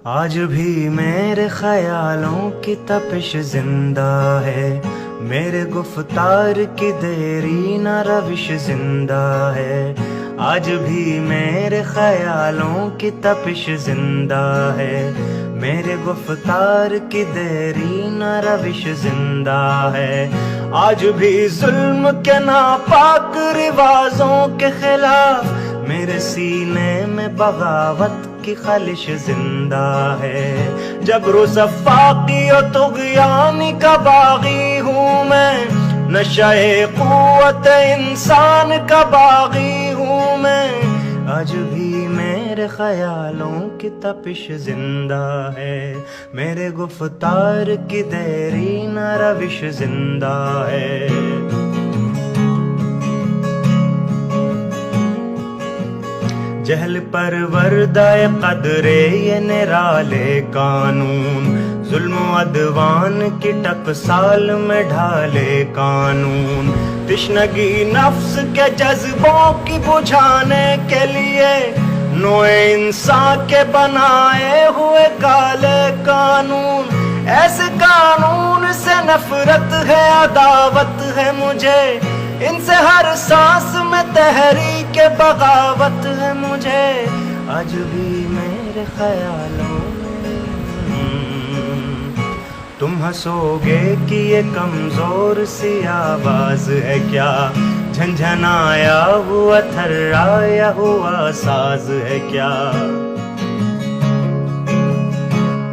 آج بھی میرے خیالوں کی تپش زندہ ہے، میرے گفتار کی دیری نہ روش زندہ ہے۔ آج بھی میرے خیالوں کی تپش زندہ ہے، میرے گفتار کی دیری نہ روش زندہ ہے۔ آج بھی ظلم کے ناپاک رواجوں کے خلاف میرے سینے میں بغاوت کی خلش زندہ ہے۔ جبر و سفاقی و طغیانی کا باغی ہوں میں، نشہ قوت انسان کا باغی ہوں میں۔ آج بھی میرے خیالوں کی تپش زندہ ہے، میرے گفتار کی دیری نہ روش زندہ ہے۔ جہل پروردہ قدرے یہ نرالے قانون، ظلم و عدوان کی ٹکسال میں ڈھالے قانون۔ تشنگی نفس کے جذبوں کی بجھانے کے لیے نوع انسان کے بنائے ہوئے کالے قانون۔ ایسے قانون سے نفرت ہے، عداوت ہے مجھے، ان سے ہر سانس میں تحریک بغاوت ہے مجھے۔ آج بھی میرے خیالوں میں تم ہنسو گے کہ یہ کمزور سی آواز ہے کیا، جھنجھنایا ہوا تھرایا ہوا ساز ہے کیا۔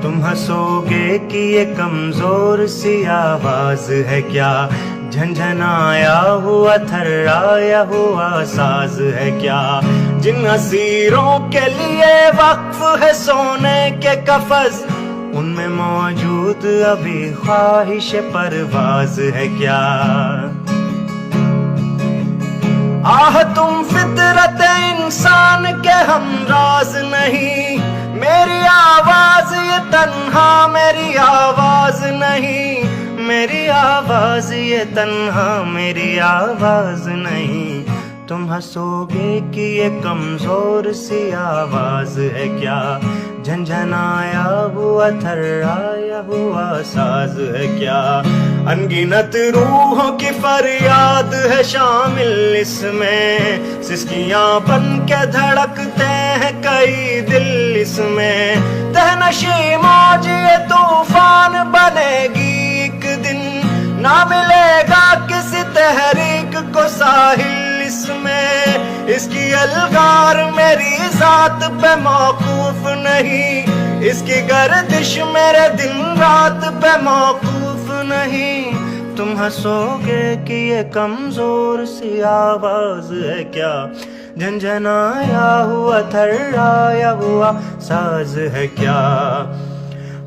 تم ہنسو گے کہ یہ کمزور سی آواز ہے کیا، جھنجھنایا ہوا تھرایا ہوا ساز ہے کیا۔ جن اسیروں کے لیے وقف ہے سونے کے قفس، ان میں موجود ابھی خواہش پرواز ہے کیا۔ آہ تم فطرت انسان کے ہمراز نہیں، میری آواز یہ تنہا میری آواز نہیں، میری آواز یہ تنہا میری آواز نہیں۔ تم ہنسو گے کہ یہ کمزور سی آواز ہے کیا، جھنجھنایا ہوا تھرایا ہوا ساز ہے کیا۔ انگنت روحوں کی فریاد ہے شامل اس میں، سسکیاں بن کے دھڑکتے ہیں کئی دل اس میں۔ تہنشی موج یہ طوفان بنے گی ایک دن، نہ ملے گا کسی تحریک کو ساحل اس میں۔ اس کی الغار میری ذات پہ موقوف نہیں، اس کی گردش میرے دن رات پہ موقوف نہیں۔ تم ہنسو گے کہ یہ کمزور سی آواز ہے کیا، جھنجھنایا ہوا تھرایا ہوا ساز ہے کیا۔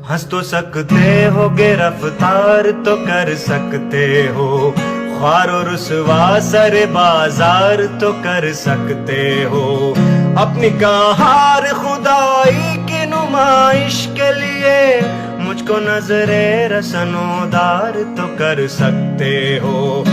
ہنس تو سکتے ہو گرفتار تو کر سکتے ہو، خوار و رسوا سر بازار تو کر سکتے ہو۔ اپنی کہار خدائی کی نمائش کے لیے مجھ کو نظر رسنودار تو کر سکتے ہو۔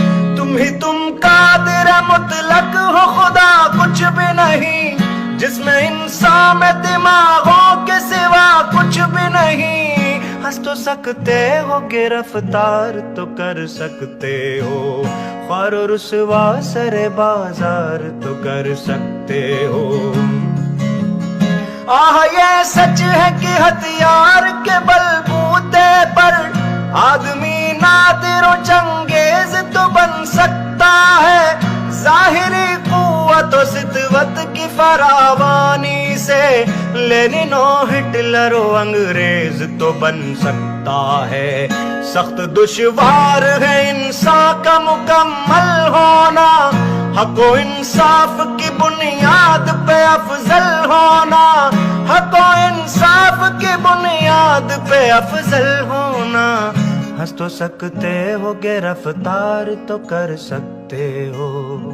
تم قادر مطلق ہو، خدا کچھ بھی نہیں، جس میں انسان میں دماغوں کے سوا کچھ بھی نہیں۔ ہنس تو سکتے ہو گرفتار تو کر سکتے ہو، خوار و رسوا سر بازار تو کر سکتے ہو۔ آہ یہ سچ ہے کہ ہتھیار کے بلبوتے پر آدمی نادر و چنگیز تو بن سکتا ہے، ظاہری قوت و سطوت کی فراوانی سے لینن و ہٹلر و انگریز تو بن سکتا ہے۔ سخت دشوار ہے انسان کا مکمل ہونا، حق و انصاف کی بنیاد پہ افضل ہونا، حق و انصاف کی بنیاد پہ افضل ہونا۔ ہنس تو سکتے ہو گرفتار تو کر سکتے ہو،